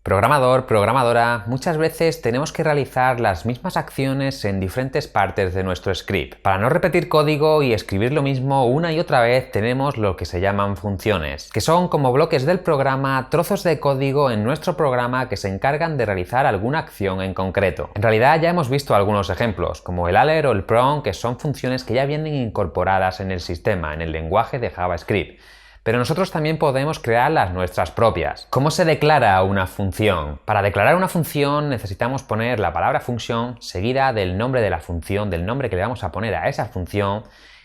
Programador, programadora, muchas veces tenemos que realizar las mismas acciones en diferentes partes de nuestro script. Para no repetir código y escribir lo mismo una y otra vez, tenemos lo que se llaman funciones, que son como bloques del programa, trozos de código en nuestro programa que se encargan de realizar alguna acción en concreto. En realidad ya hemos visto algunos ejemplos, como el alert o el prompt, que son funciones que ya vienen incorporadas en el sistema, en el lenguaje de JavaScript. Pero nosotros también podemos crear las nuestras propias. ¿Cómo se declara una función? Para declarar una función necesitamos poner la palabra function seguida del nombre de la función, del nombre que le vamos a poner a esa función,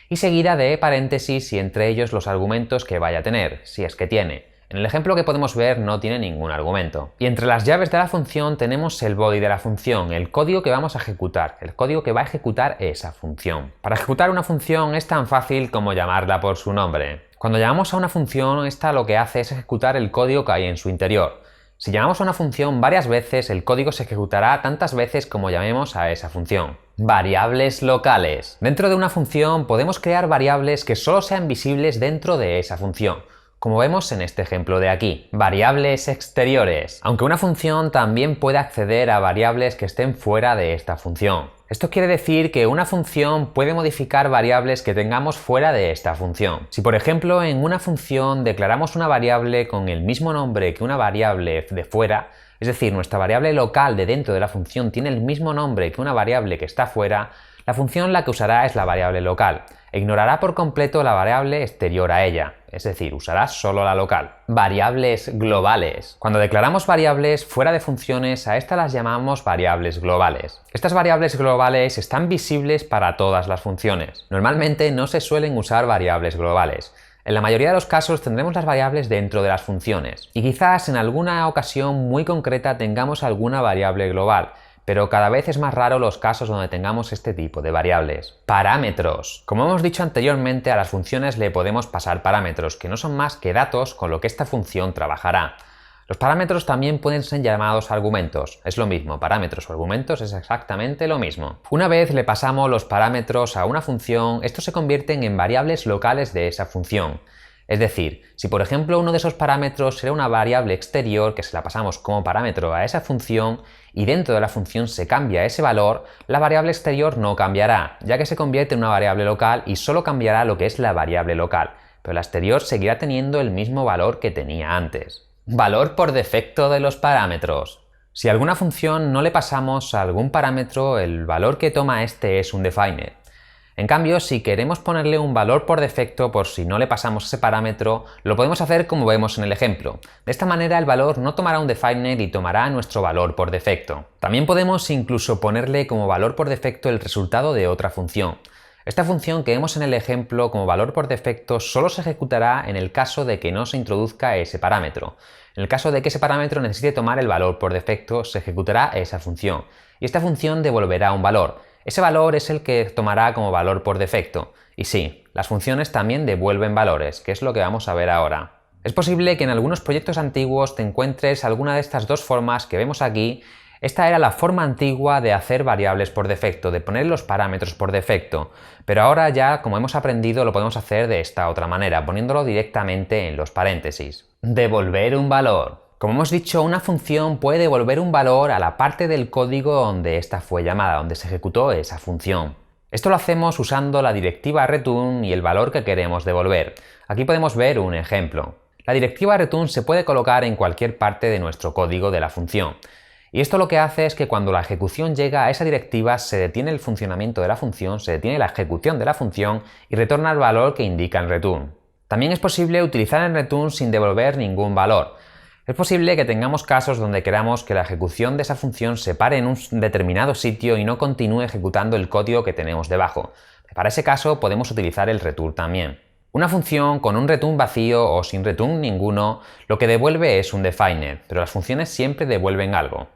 y seguida de paréntesis y entre ellos los argumentos que vaya a tener, si es que tiene. En el ejemplo que podemos ver no tiene ningún argumento. Y entre las llaves de la función tenemos el body de la función, el código que vamos a ejecutar, el código que va a ejecutar esa función. Para ejecutar una función es tan fácil como llamarla por su nombre. Cuando llamamos a una función, esta lo que hace es ejecutar el código que hay en su interior. Si llamamos a una función varias veces, el código se ejecutará tantas veces como llamemos a esa función. Variables locales. Dentro de una función podemos crear variables que solo sean visibles dentro de esa función, como vemos en este ejemplo de aquí. Variables exteriores. Aunque una función también puede acceder a variables que estén fuera de esta función. Esto quiere decir que una función puede modificar variables que tengamos fuera de esta función. Si por ejemplo en una función declaramos una variable con el mismo nombre que una variable de fuera, es decir, nuestra variable local de dentro de la función tiene el mismo nombre que una variable que está fuera, la función la que usará es la variable local e ignorará por completo la variable exterior a ella, es decir, usará solo la local. Variables globales. Cuando declaramos variables fuera de funciones, a estas las llamamos variables globales. Estas variables globales están visibles para todas las funciones. Normalmente no se suelen usar variables globales. En la mayoría de los casos tendremos las variables dentro de las funciones. Y quizás en alguna ocasión muy concreta tengamos alguna variable global, pero cada vez es más raro los casos donde tengamos este tipo de variables. Parámetros. Como hemos dicho anteriormente, a las funciones le podemos pasar parámetros, que no son más que datos con lo que esta función trabajará. Los parámetros también pueden ser llamados argumentos. Es lo mismo, parámetros o argumentos es exactamente lo mismo. Una vez le pasamos los parámetros a una función, estos se convierten en variables locales de esa función. Es decir, si por ejemplo uno de esos parámetros será una variable exterior que se la pasamos como parámetro a esa función y dentro de la función se cambia ese valor, la variable exterior no cambiará, ya que se convierte en una variable local y solo cambiará lo que es la variable local, pero la exterior seguirá teniendo el mismo valor que tenía antes. Valor por defecto de los parámetros. Si a alguna función no le pasamos a algún parámetro, el valor que toma este es un defined. En cambio, si queremos ponerle un valor por defecto por si no le pasamos ese parámetro, lo podemos hacer como vemos en el ejemplo. De esta manera el valor no tomará un defined y tomará nuestro valor por defecto. También podemos incluso ponerle como valor por defecto el resultado de otra función. Esta función que vemos en el ejemplo como valor por defecto solo se ejecutará en el caso de que no se introduzca ese parámetro. En el caso de que ese parámetro necesite tomar el valor por defecto, se ejecutará esa función. Y esta función devolverá un valor. Ese valor es el que tomará como valor por defecto. Y sí, las funciones también devuelven valores, que es lo que vamos a ver ahora. Es posible que en algunos proyectos antiguos te encuentres alguna de estas dos formas que vemos aquí. Esta era la forma antigua de hacer variables por defecto, de poner los parámetros por defecto, pero ahora ya, como hemos aprendido, lo podemos hacer de esta otra manera, poniéndolo directamente en los paréntesis. Devolver un valor. Como hemos dicho, una función puede devolver un valor a la parte del código donde ésta fue llamada, donde se ejecutó esa función. Esto lo hacemos usando la directiva return y el valor que queremos devolver. Aquí podemos ver un ejemplo. La directiva return se puede colocar en cualquier parte de nuestro código de la función. Y esto lo que hace es que cuando la ejecución llega a esa directiva se detiene el funcionamiento de la función, se detiene la ejecución de la función y retorna el valor que indica en return. También es posible utilizar el return sin devolver ningún valor. Es posible que tengamos casos donde queramos que la ejecución de esa función se pare en un determinado sitio y no continúe ejecutando el código que tenemos debajo. Para ese caso podemos utilizar el return también. Una función con un return vacío o sin return ninguno lo que devuelve es un defined, pero las funciones siempre devuelven algo.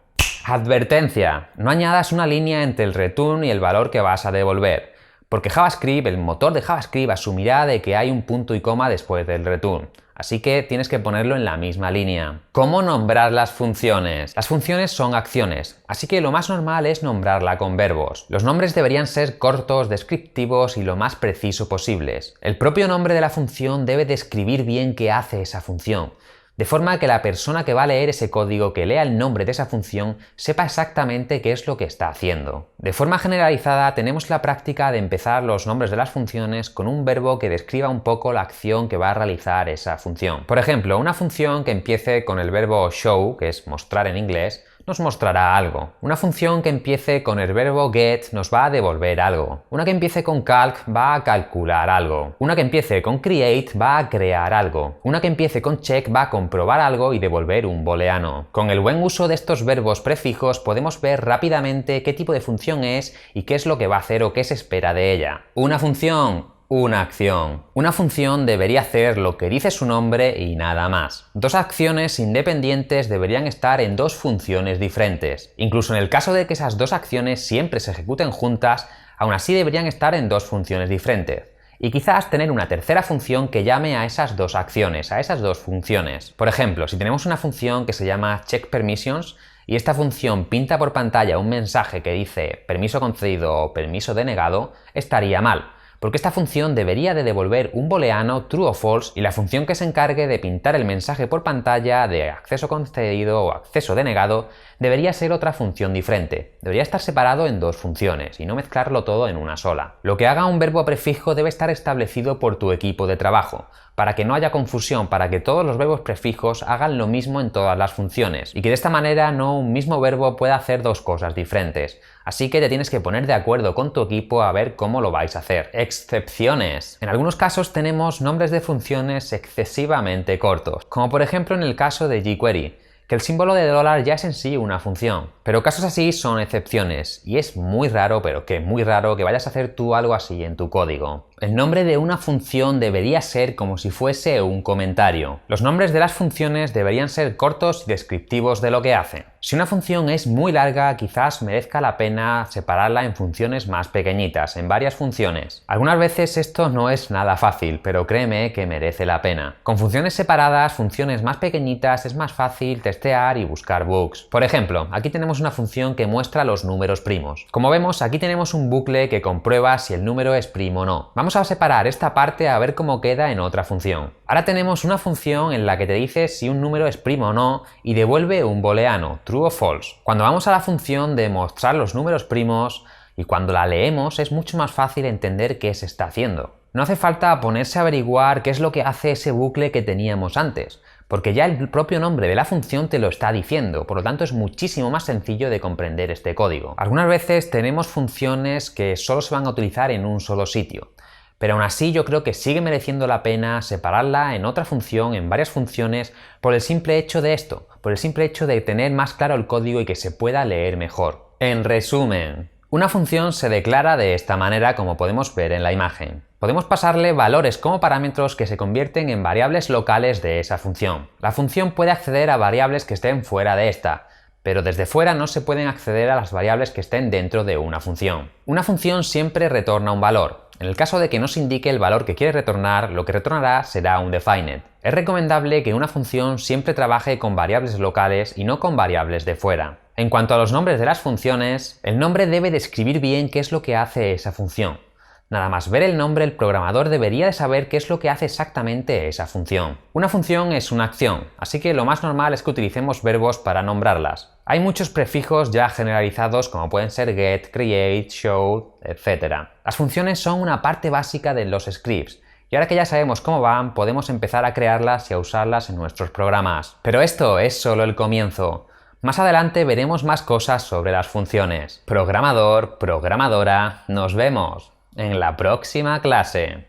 Advertencia: no añadas una línea entre el return y el valor que vas a devolver, porque JavaScript, el motor de JavaScript, asumirá de que hay un punto y coma después del return. Así que tienes que ponerlo en la misma línea. ¿Cómo nombrar las funciones? Las funciones son acciones, así que lo más normal es nombrarla con verbos. Los nombres deberían ser cortos, descriptivos y lo más preciso posibles. El propio nombre de la función debe describir bien qué hace esa función. de forma que la persona que va a leer ese código, que lea el nombre de esa función, sepa exactamente qué es lo que está haciendo. De forma generalizada tenemos la práctica de empezar los nombres de las funciones con un verbo que describa un poco la acción que va a realizar esa función. Por ejemplo, una función que empiece con el verbo show, que es mostrar en inglés, nos mostrará algo. Una función que empiece con el verbo get nos va a devolver algo. Una que empiece con calc va a calcular algo. Una que empiece con create va a crear algo. Una que empiece con check va a comprobar algo y devolver un booleano. Con el buen uso de estos verbos prefijos podemos ver rápidamente qué tipo de función es y qué es lo que va a hacer o qué se espera de ella. Una función, una acción. Una función debería hacer lo que dice su nombre y nada más. Dos acciones independientes deberían estar en dos funciones diferentes. Incluso en el caso de que esas dos acciones siempre se ejecuten juntas, aún así deberían estar en dos funciones diferentes. Y quizás tener una tercera función que llame a esas dos acciones, a esas dos funciones. Por ejemplo, si tenemos una función que se llama checkPermissions y esta función pinta por pantalla un mensaje que dice permiso concedido o permiso denegado, estaría mal, porque esta función debería de devolver un booleano true o false y la función que se encargue de pintar el mensaje por pantalla de acceso concedido o acceso denegado debería ser otra función diferente. Debería estar separado en dos funciones y no mezclarlo todo en una sola. Lo que haga un verbo prefijo debe estar establecido por tu equipo de trabajo, para que no haya confusión, para que todos los verbos prefijos hagan lo mismo en todas las funciones y que de esta manera no un mismo verbo pueda hacer dos cosas diferentes. Así que te tienes que poner de acuerdo con tu equipo a ver cómo lo vais a hacer. Excepciones. En algunos casos tenemos nombres de funciones excesivamente cortos, como por ejemplo en el caso de jQuery, que el símbolo de dólar ya es en sí una función. Pero casos así son excepciones, y es muy raro, pero que muy raro, que vayas a hacer tú algo así en tu código. El nombre de una función debería ser como si fuese un comentario. Los nombres de las funciones deberían ser cortos y descriptivos de lo que hacen. Si una función es muy larga, quizás merezca la pena separarla en funciones más pequeñitas, en varias funciones. Algunas veces esto no es nada fácil, pero créeme que merece la pena. Con funciones separadas, funciones más pequeñitas, es más fácil testear y buscar bugs. Por ejemplo, aquí tenemos una función que muestra los números primos. Como vemos, aquí tenemos un bucle que comprueba si el número es primo o no. Vamos a separar esta parte a ver cómo queda en otra función. Ahora tenemos una función en la que te dice si un número es primo o no y devuelve un booleano, true o false. Cuando vamos a la función de mostrar los números primos y cuando la leemos es mucho más fácil entender qué se está haciendo. No hace falta ponerse a averiguar qué es lo que hace ese bucle que teníamos antes, porque ya el propio nombre de la función te lo está diciendo, por lo tanto es muchísimo más sencillo de comprender este código. Algunas veces tenemos funciones que solo se van a utilizar en un solo sitio, pero aún así yo creo que sigue mereciendo la pena separarla en otra función, en varias funciones, por el simple hecho de esto, por el simple hecho de tener más claro el código y que se pueda leer mejor. En resumen, una función se declara de esta manera como podemos ver en la imagen. Podemos pasarle valores como parámetros que se convierten en variables locales de esa función. La función puede acceder a variables que estén fuera de esta, pero desde fuera no se pueden acceder a las variables que estén dentro de una función. Una función siempre retorna un valor. En el caso de que no se indique el valor que quiere retornar, lo que retornará será un defined. Es recomendable que una función siempre trabaje con variables locales y no con variables de fuera. En cuanto a los nombres de las funciones, el nombre debe describir bien qué es lo que hace esa función. Nada más ver el nombre, el programador debería de saber qué es lo que hace exactamente esa función. Una función es una acción, así que lo más normal es que utilicemos verbos para nombrarlas. Hay muchos prefijos ya generalizados como pueden ser get, create, show, etc. Las funciones son una parte básica de los scripts, y ahora que ya sabemos cómo van, podemos empezar a crearlas y a usarlas en nuestros programas. Pero esto es solo el comienzo. Más adelante veremos más cosas sobre las funciones. Programador, programadora, nos vemos en la próxima clase.